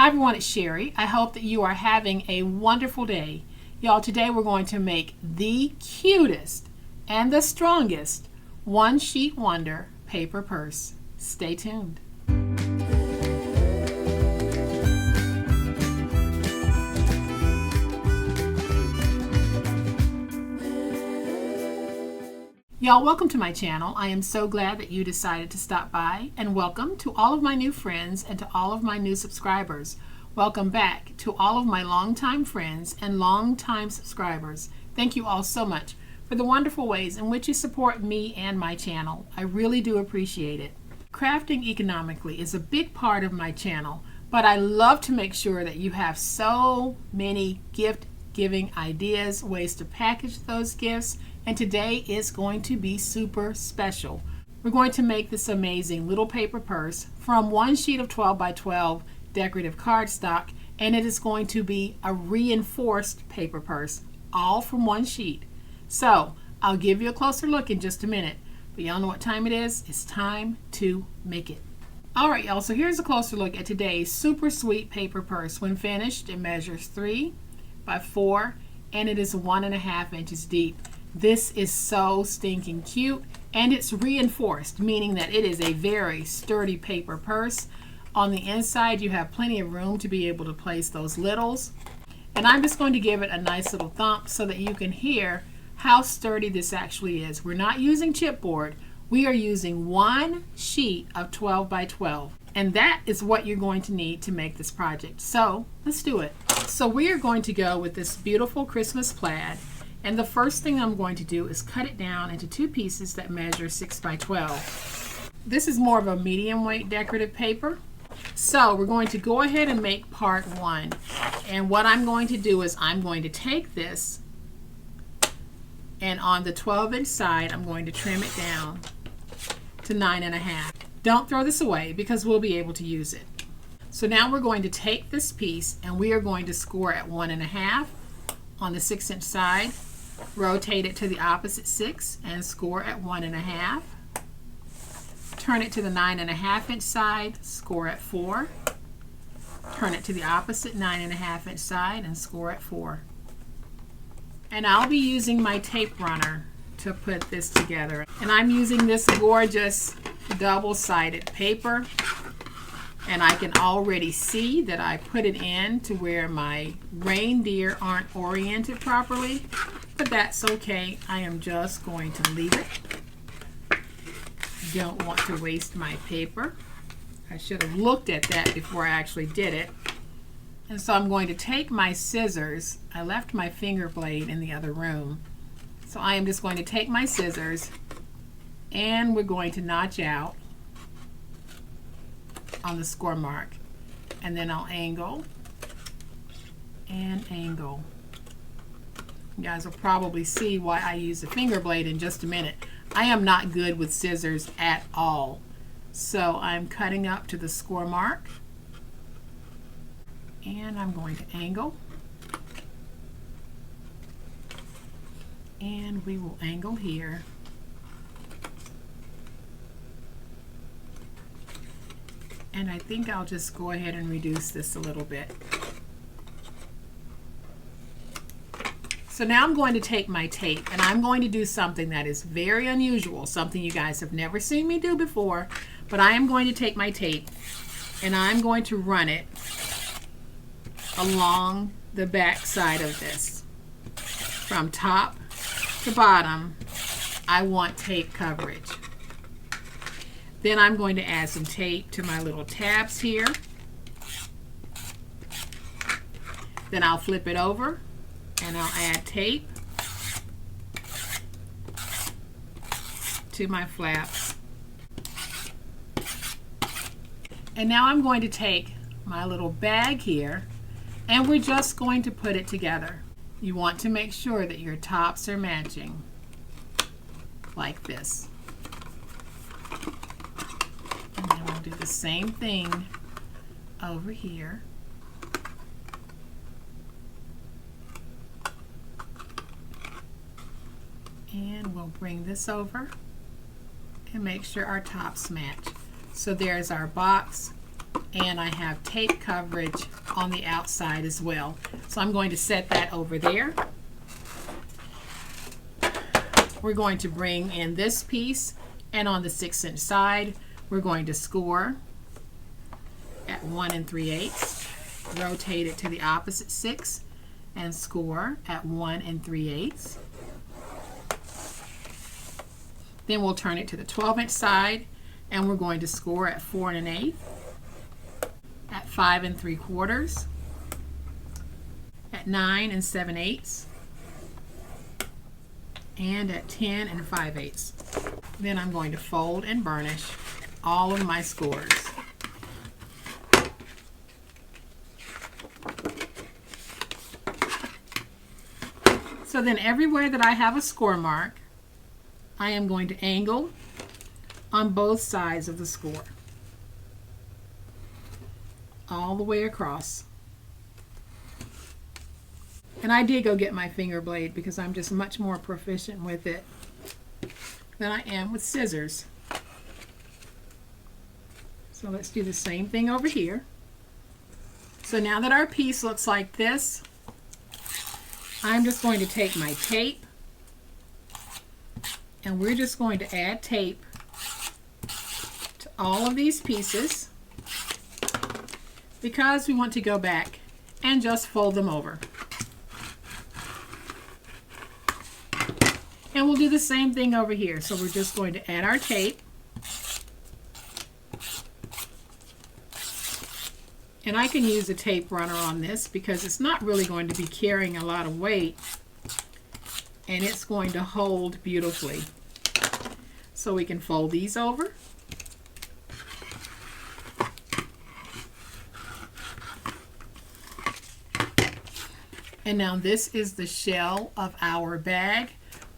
Hi everyone, it's Sherry. I hope that you are having a wonderful day. Y'all, today we're going to make the cutest and the strongest one sheet wonder paper purse. Stay tuned. Y'all, welcome to my channel. I am so glad that you decided to stop by, and welcome to all of my new friends and to all of my new subscribers. Welcome back to all of my longtime friends and longtime subscribers. Thank you all so much for the wonderful ways in which you support me and my channel. I really do appreciate it. Crafting economically is a big part of my channel, but I love to make sure that you have so many gift giving ideas, ways to package those gifts, and today is going to be super special. We're going to make this amazing little paper purse from one sheet of 12 by 12 decorative cardstock, and it is going to be a reinforced paper purse, all from one sheet. So I'll give you a closer look in just a minute, but y'all know what time it is. It's time to make it. All right, y'all, so here's a closer look at today's super sweet paper purse. When finished, it measures 3 by 4, and it is 1.5 inches deep. This is so stinking cute, and it's reinforced, meaning that it is a very sturdy paper purse. On the inside, you have plenty of room to be able to place those littles. And I'm just going to give it a nice little thump so that you can hear how sturdy this actually is. We're not using chipboard. We are using one sheet of 12 by 12. And that is what you're going to need to make this project. So let's do it. So we are going to go with this beautiful Christmas plaid. And the first thing I'm going to do is cut it down into 2 pieces that measure 6 by 12. This is more of a medium weight decorative paper. So we're going to go ahead and make part 1. And what I'm going to do is I'm going to take this, and on the 12-inch side I'm going to trim it down to 9.5. Don't throw this away because we'll be able to use it. So now we're going to take this piece and we are going to score at 1.5 on the 6-inch side. Rotate it to the opposite 6 and score at 1.5. Turn it to the 9.5-inch side, score at 4. Turn it to the opposite 9.5-inch side and score at 4. And I'll be using my tape runner to put this together. And I'm using this gorgeous double-sided paper. And I can already see that I put it in to where my reindeer aren't oriented properly, but that's okay. I am just going to leave it. Don't want to waste my paper. I should have looked at that before I actually did it. And so I'm going to take my scissors. I left my finger blade in the other room. So I am just going to take my scissors and we're going to notch out on the score mark, and then I'll angle and angle. You guys will probably see why I use a finger blade in just a minute. I am not good with scissors at all. So I'm cutting up to the score mark, and I'm going to angle, and we will angle here. And I think I'll just go ahead and reduce this a little bit. So now I'm going to take my tape and I'm going to do something that is very unusual, something you guys have never seen me do before, but I am going to take my tape and I'm going to run it along the back side of this. From top to bottom, I want tape coverage. Then I'm going to add some tape to my little tabs here. Then I'll flip it over and I'll add tape to my flaps. And now I'm going to take my little bag here and we're just going to put it together. You want to make sure that your tops are matching like this. And then we'll do the same thing over here. And we'll bring this over and make sure our tops match. So there's our box and I have tape coverage on the outside as well. So I'm going to set that over there. We're going to bring in this piece, and on the 6-inch side we're going to score at 1 3/8, rotate it to the opposite 6 and score at 1 3/8. Then we'll turn it to the 12-inch side and we're going to score at 4 1/8, at 5 3/4, at 9 7/8, and at 10 5/8. Then I'm going to fold and burnish all of my scores. So then everywhere that I have a score mark, I am going to angle on both sides of the score, all the way across. And I did go get my finger blade because I'm just much more proficient with it than I am with scissors. So let's do the same thing over here. So now that our piece looks like this, I'm just going to take my tape and we're just going to add tape to all of these pieces because we want to go back and just fold them over. And we'll do the same thing over here. So we're just going to add our tape. And I can use a tape runner on this because it's not really going to be carrying a lot of weight, and it's going to hold beautifully. So we can fold these over. And now this is the shell of our bag.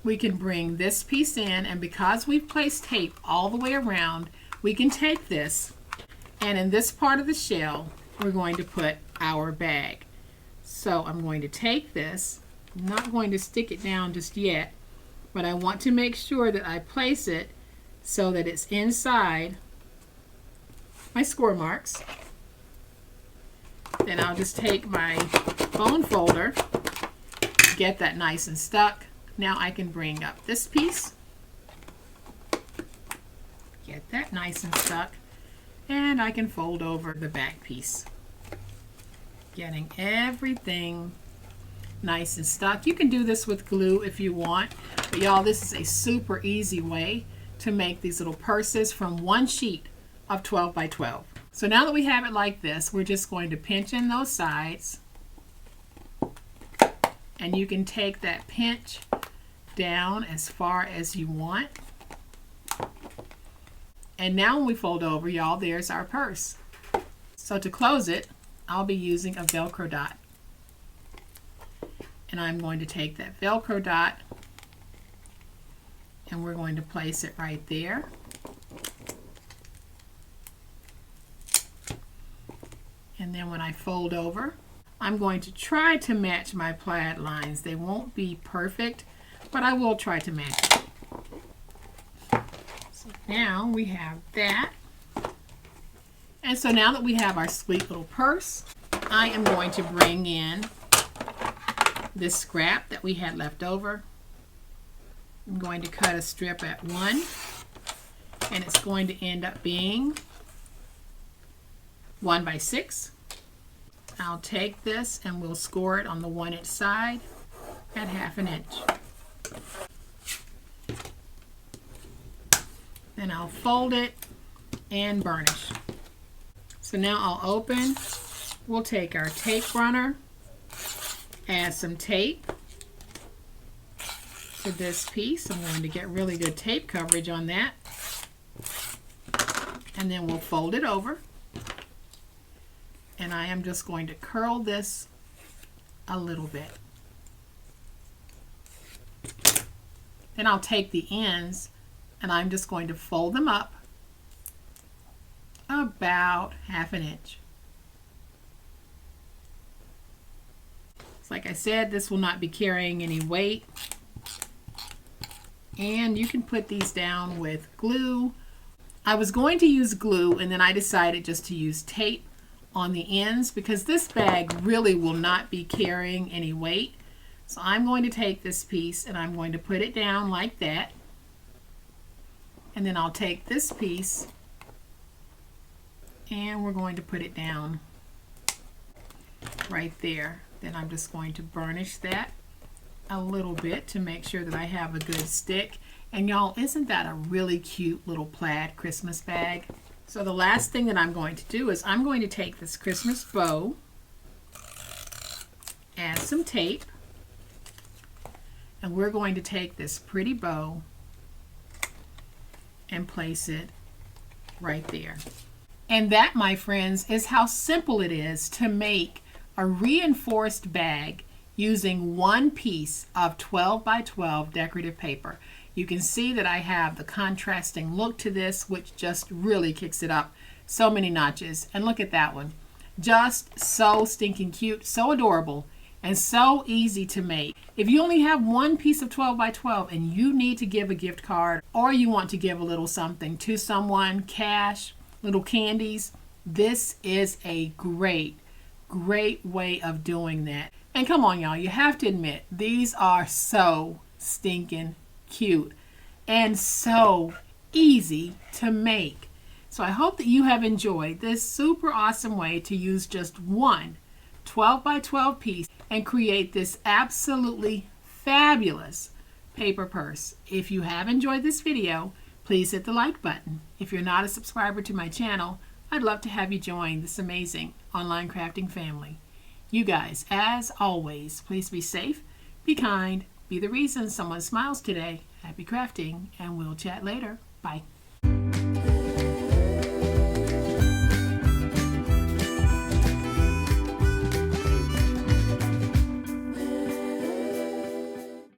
We can bring this piece in, and because we've placed tape all the way around, we can take this, and in this part of the shell we're going to put our bag. So I'm going to take this, I'm not going to stick it down just yet, but I want to make sure that I place it so that it's inside my score marks. Then I'll just take my bone folder, get that nice and stuck. Now I can bring up this piece, get that nice and stuck, and I can fold over the back piece, getting everything nice and stuck. You can do this with glue if you want, but y'all, this is a super easy way to make these little purses from one sheet of 12 by 12. So now that we have it like this, we're just going to pinch in those sides, and you can take that pinch down as far as you want. And now when we fold over, y'all, there's our purse. So to close it, I'll be using a Velcro dot. And I'm going to take that Velcro dot and we're going to place it right there. And then when I fold over, I'm going to try to match my plaid lines. They won't be perfect, but I will try to match it. So now we have that. And so now that we have our sweet little purse, I am going to bring in this scrap that we had left over. I'm going to cut a strip at 1, and it's going to end up being 1 by 6. I'll take this and we'll score it on the 1-inch side at 1/2 inch. Then I'll fold it and burnish. So now I'll open, we'll take our tape runner, add some tape to this piece. I'm going to get really good tape coverage on that. And then we'll fold it over. And I am just going to curl this a little bit. Then I'll take the ends and I'm just going to fold them up about 1/2 inch. So like I said, this will not be carrying any weight. And you can put these down with glue I was going to use glue, and then I decided just to use tape on the ends because this bag really will not be carrying any weight. So I'm going to take this piece and I'm going to put it down like that. And then I'll take this piece and we're going to put it down right there. Then I'm just going to burnish that a little bit to make sure that I have a good stick. And y'all, isn't that a really cute little plaid Christmas bag? So the last thing that I'm going to do is I'm going to take this Christmas bow, add some tape, and we're going to take this pretty bow and place it right there. And that, my friends, is how simple it is to make a reinforced bag using one piece of 12 by 12 decorative paper. You can see that I have the contrasting look to this, which just really kicks it up so many notches. And look at that one. Just so stinking cute, so adorable, and so easy to make. If you only have one piece of 12 by 12 and you need to give a gift card, or you want to give a little something to someone, cash, little candies, this is a great way of doing that. And come on, y'all, you have to admit, these are so stinking cute and so easy to make. So I hope that you have enjoyed this super awesome way to use just one 12 by 12 piece and create this absolutely fabulous paper purse. If you have enjoyed this video, please hit the like button. If you're not a subscriber to my channel, I'd love to have you join this amazing online crafting family. You guys, as always, please be safe, be kind, be the reason someone smiles today. Happy crafting, and we'll chat later. Bye.